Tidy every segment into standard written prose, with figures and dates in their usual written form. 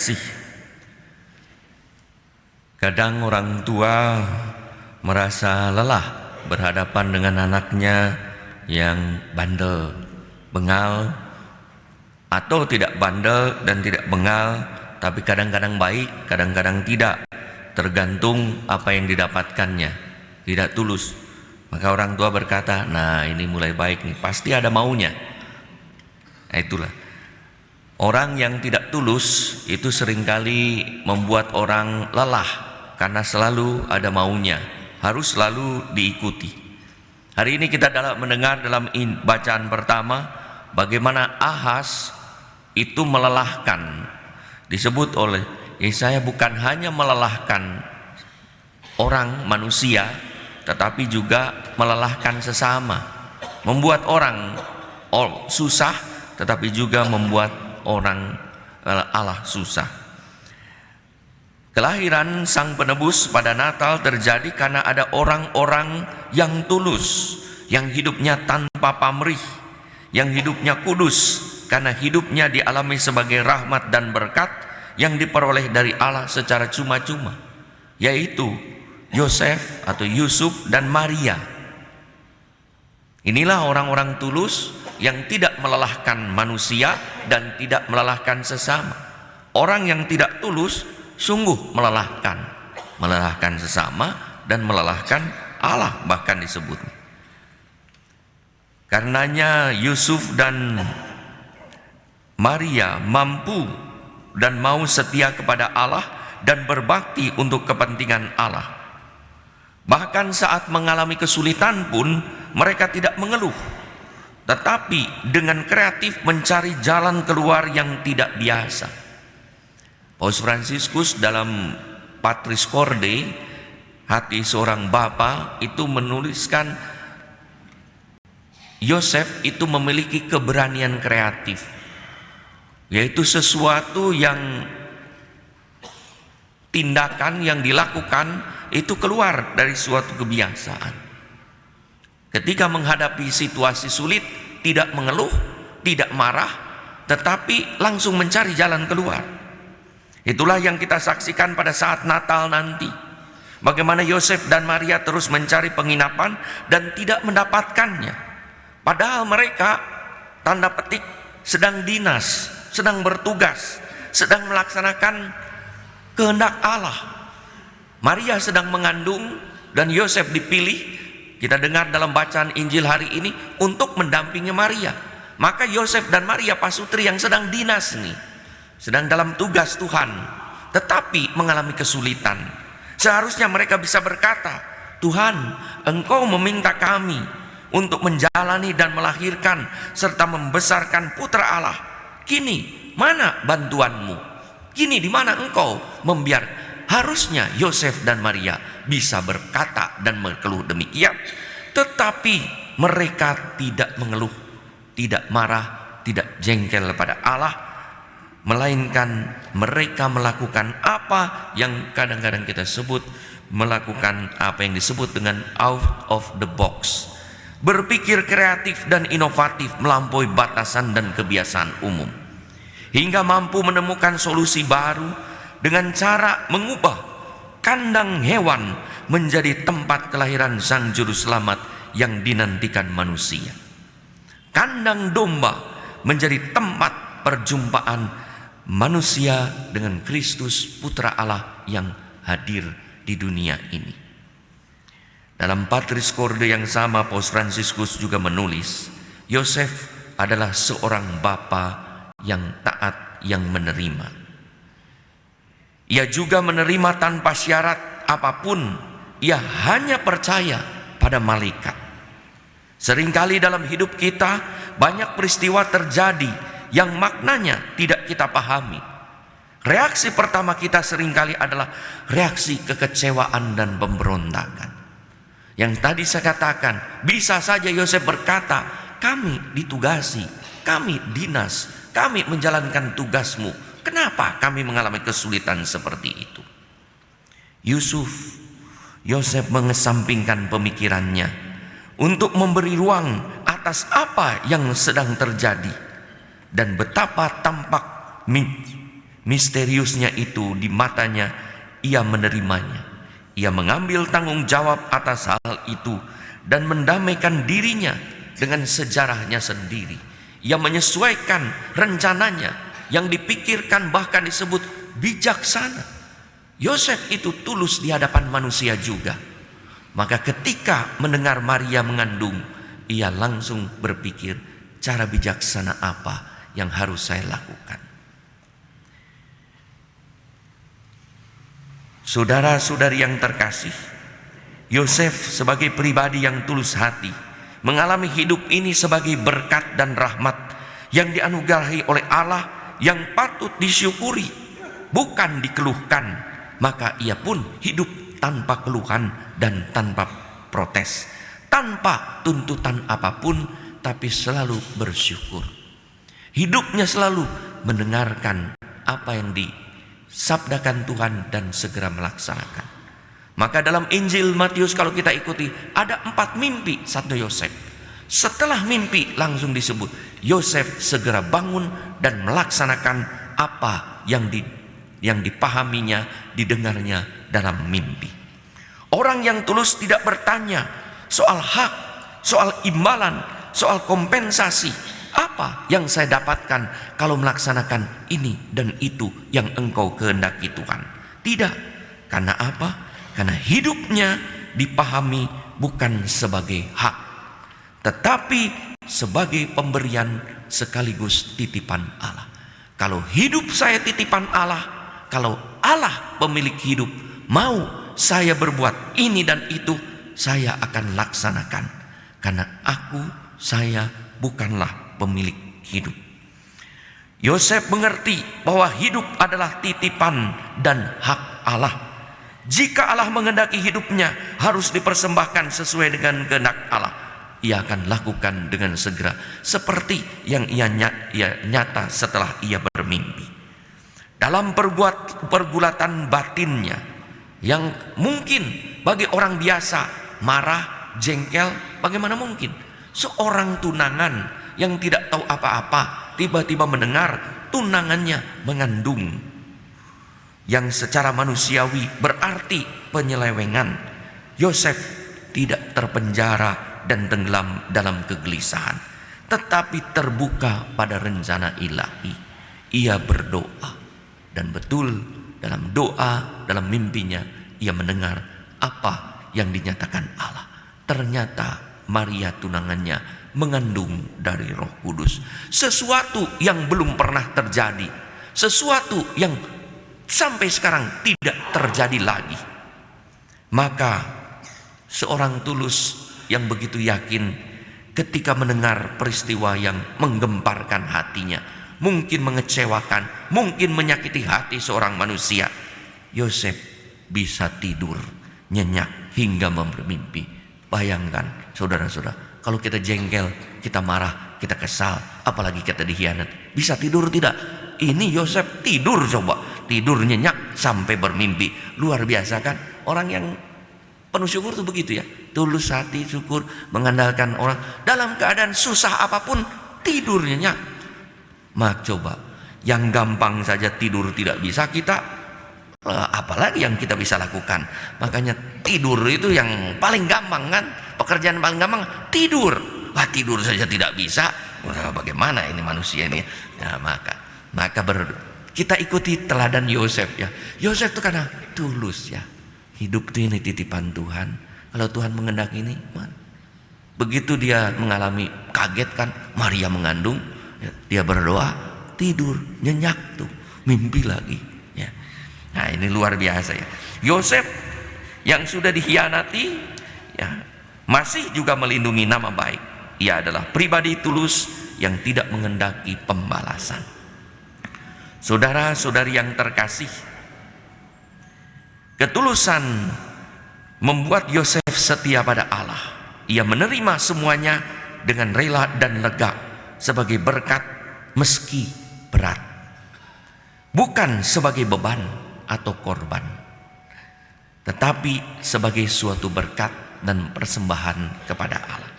sih. Kadang orang tua merasa lelah berhadapan dengan anaknya yang bandel, bengal, atau tidak bandel dan tidak bengal, tapi kadang-kadang baik, kadang-kadang tidak, tergantung apa yang didapatkannya, tidak tulus. Maka orang tua berkata, nah ini mulai baik nih, pasti ada maunya. Nah itulah, orang yang tidak tulus itu seringkali membuat orang lelah, karena selalu ada maunya, harus selalu diikuti. Hari ini kita mendengar dalam bacaan pertama bagaimana Ahaz itu melelahkan. Disebut oleh Yesaya bukan hanya melelahkan orang manusia, tetapi juga melelahkan sesama, membuat orang susah, tetapi juga membuat orang Allah susah. Kelahiran Sang Penebus pada Natal terjadi karena ada orang-orang yang tulus, yang hidupnya tanpa pamrih, yang hidupnya kudus, karena hidupnya dialami sebagai rahmat dan berkat yang diperoleh dari Allah secara cuma-cuma, yaitu Yosef atau Yusuf dan Maria. Inilah orang-orang tulus yang tidak melelahkan manusia dan tidak melelahkan sesama. Orang yang tidak tulus sungguh melelahkan sesama dan melelahkan Allah bahkan disebut. Karenanya Yusuf dan Maria mampu dan mau setia kepada Allah dan berbakti untuk kepentingan Allah. Bahkan saat mengalami kesulitan pun mereka tidak mengeluh, tetapi dengan kreatif mencari jalan keluar yang tidak biasa. Paus Fransiskus dalam Patris Corde, hati seorang bapa, itu menuliskan Yosef itu memiliki keberanian kreatif, yaitu sesuatu yang tindakan yang dilakukan itu keluar dari suatu kebiasaan. Ketika menghadapi situasi sulit, tidak mengeluh, tidak marah, tetapi langsung mencari jalan keluar. Itulah yang kita saksikan pada saat Natal nanti. Bagaimana Yosef dan Maria terus mencari penginapan dan tidak mendapatkannya. Padahal mereka, tanda petik, sedang dinas, sedang bertugas, sedang melaksanakan kehendak Allah. Maria sedang mengandung dan Yosef dipilih, kita dengar dalam bacaan Injil hari ini, untuk mendampingi Maria. Maka Yosef dan Maria pasutri yang sedang dinas nih, sedang dalam tugas Tuhan, tetapi mengalami kesulitan. Seharusnya mereka bisa berkata, Tuhan, Engkau meminta kami untuk menjalani dan melahirkan serta membesarkan putra Allah. Kini mana bantuanmu? Kini di mana Engkau membiarkan? Harusnya Yosef dan Maria bisa berkata dan mengeluh demikian, tetapi mereka tidak mengeluh, tidak marah, tidak jengkel pada Allah, melainkan mereka melakukan apa yang kadang-kadang kita sebut, melakukan apa yang disebut dengan out of the box, berpikir kreatif dan inovatif melampaui batasan dan kebiasaan umum, hingga mampu menemukan solusi baru dengan cara mengubah kandang hewan menjadi tempat kelahiran Sang Juru Selamat yang dinantikan manusia. Kandang domba menjadi tempat perjumpaan manusia dengan Kristus Putra Allah yang hadir di dunia ini. Dalam Patris Corde yang sama, Paus Fransiskus juga menulis, Yosef adalah seorang bapa yang taat, yang menerima. Ia juga menerima tanpa syarat apapun. Ia hanya percaya pada malaikat. Seringkali dalam hidup kita banyak peristiwa terjadi yang maknanya tidak kita pahami. Reaksi pertama kita seringkali adalah reaksi kekecewaan dan pemberontakan. Yang tadi saya katakan, bisa saja Yosef berkata, kami ditugasi, kami dinas, kami menjalankan tugasmu. Kenapa kami mengalami kesulitan seperti itu? Yosef mengesampingkan pemikirannya untuk memberi ruang atas apa yang sedang terjadi dan betapa tampak Misteriusnya itu di matanya ia menerimanya. Ia mengambil tanggung jawab atas hal itu dan mendamaikan dirinya dengan sejarahnya sendiri. Ia menyesuaikan rencananya yang dipikirkan bahkan disebut bijaksana. Yosef itu tulus di hadapan manusia juga. Maka ketika mendengar Maria mengandung, ia langsung berpikir, cara bijaksana apa yang harus saya lakukan. Saudara-saudari yang terkasih, Yosef sebagai pribadi yang tulus hati mengalami hidup ini sebagai berkat dan rahmat yang dianugerahi oleh Allah, yang patut disyukuri, bukan dikeluhkan. Maka ia pun hidup tanpa keluhan dan tanpa protes, tanpa tuntutan apapun, tapi selalu bersyukur. Hidupnya selalu mendengarkan apa yang disabdakan Tuhan dan segera melaksanakan. Maka dalam Injil Matius kalau kita ikuti, ada 4 mimpi satu Yosef. Setelah mimpi langsung disebut Yosef segera bangun dan melaksanakan apa yang dipahaminya, didengarnya dalam mimpi. Orang yang tulus tidak bertanya soal hak, soal imbalan, soal kompensasi. Apa yang saya dapatkan kalau melaksanakan ini dan itu yang engkau kehendaki Tuhan? Tidak. Karena apa? Karena hidupnya dipahami bukan sebagai hak, tetapi sebagai pemberian sekaligus titipan Allah. Kalau hidup saya titipan Allah, kalau Allah pemilik hidup, mau saya berbuat ini dan itu, saya akan laksanakan. Karena saya bukanlah pemilik hidup. Yosef mengerti bahwa hidup adalah titipan dan hak Allah. Jika Allah menghendaki hidupnya harus dipersembahkan sesuai dengan kehendak Allah, ia akan lakukan dengan segera, seperti yang ia nyata setelah ia bermimpi. Dalam pergulatan batinnya yang mungkin bagi orang biasa marah, jengkel, bagaimana mungkin seorang tunangan yang tidak tahu apa-apa tiba-tiba mendengar tunangannya mengandung, yang secara manusiawi berarti penyelewengan. Yosef tidak terpenjara dan tenggelam dalam kegelisahan, tetapi terbuka pada rencana ilahi. Ia berdoa, dan betul dalam doa, dalam mimpinya ia mendengar apa yang dinyatakan Allah. Ternyata Maria tunangannya mengandung dari Roh Kudus, sesuatu yang belum pernah terjadi, sesuatu yang sampai sekarang tidak terjadi lagi. Maka seorang tulus yang begitu yakin ketika mendengar peristiwa yang menggemparkan hatinya, mungkin mengecewakan, mungkin menyakiti hati seorang manusia, Yosef bisa tidur nyenyak hingga bermimpi. Bayangkan saudara-saudara, kalau kita jengkel, kita marah, kita kesal, apalagi kita dikhianat, bisa tidur tidak? Ini Yosef tidur, coba tidur nyenyak sampai bermimpi. Luar biasa kan? Orang yang penuh syukur itu begitu ya, tulus hati, syukur, mengandalkan orang dalam keadaan susah apapun, tidur nyenyak. Mak coba, yang gampang saja tidur tidak bisa kita, apalagi yang kita bisa lakukan. Makanya tidur itu yang paling gampang kan, pekerjaan paling gampang tidur. Tidur saja tidak bisa, bagaimana ini manusia ini? Ya, maka kita ikuti teladan Yosef ya. Yosef itu karena tulus ya. Hidup ini titipan Tuhan. Kalau Tuhan menghendaki ini, begitu dia mengalami kaget kan, Maria mengandung, ya, dia berdoa, tidur nyenyak tuh, mimpi lagi. Ya. Nah ini luar biasa ya. Yosef yang sudah dikhianati, ya, masih juga melindungi nama baik. Ia adalah pribadi tulus yang tidak menghendaki pembalasan. Saudara-saudari yang terkasih, ketulusan membuat Yosef setia pada Allah. Ia menerima semuanya dengan rela dan lega sebagai berkat meski berat, bukan sebagai beban atau korban, tetapi sebagai suatu berkat dan persembahan kepada Allah.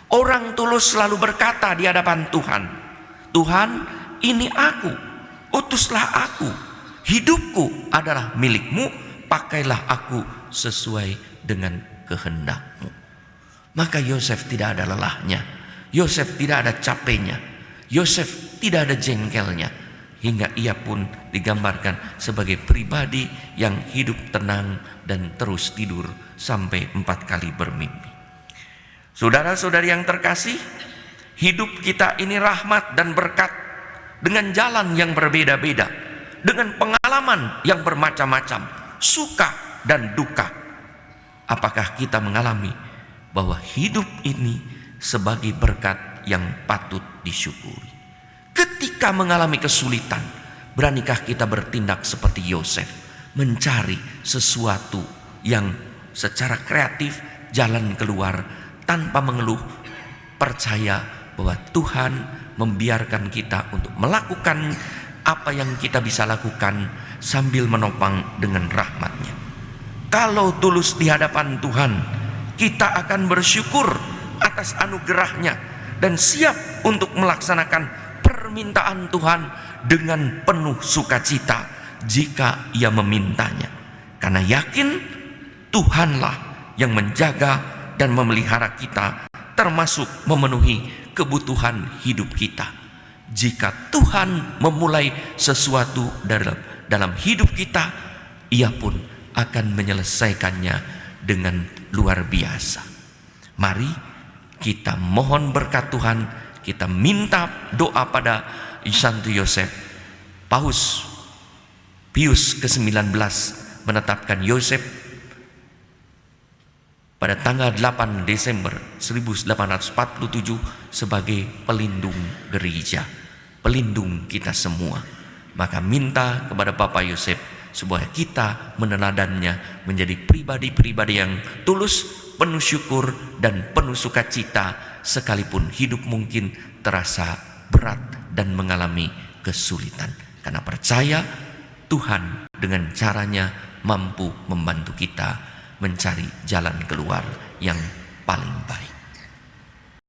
Orang tulus selalu berkata di hadapan Tuhan, Tuhan, ini aku, utuslah aku. Hidupku adalah milikmu, pakailah aku sesuai dengan kehendakmu. Maka Yosef tidak ada lelahnya, Yosef tidak ada capeknya, Yosef tidak ada jengkelnya, hingga ia pun digambarkan sebagai pribadi yang hidup tenang dan terus tidur sampai 4 kali bermimpi. Saudara-saudari yang terkasih, hidup kita ini rahmat dan berkat dengan jalan yang berbeda-beda, dengan pengalaman yang bermacam-macam, suka dan duka. Apakah kita mengalami bahwa hidup ini sebagai berkat yang patut disyukuri? Ketika mengalami kesulitan, beranikah kita bertindak seperti Yosef, mencari sesuatu yang secara kreatif jalan keluar tanpa mengeluh, percaya bahwa Tuhan membiarkan kita untuk melakukan apa yang kita bisa lakukan sambil menopang dengan rahmat-Nya. Kalau tulus di hadapan Tuhan, kita akan bersyukur atas anugerah-Nya dan siap untuk melaksanakan permintaan Tuhan dengan penuh sukacita jika Ia memintanya. Karena yakin Tuhanlah yang menjaga dan memelihara kita, termasuk memenuhi kebutuhan hidup kita. Jika Tuhan memulai sesuatu dalam hidup kita, Ia pun akan menyelesaikannya dengan luar biasa. Mari kita mohon berkat Tuhan, kita minta doa pada Santo Yosef. Paus Pius ke-19 menetapkan Yosef pada tanggal 8 Desember 1847 sebagai pelindung gereja, pelindung kita semua. Maka minta kepada Bapak Yosef supaya kita meneladannya menjadi pribadi-pribadi yang tulus, penuh syukur dan penuh sukacita, sekalipun hidup mungkin terasa berat dan mengalami kesulitan. Karena percaya Tuhan dengan caranya mampu membantu kita mencari jalan keluar yang paling baik.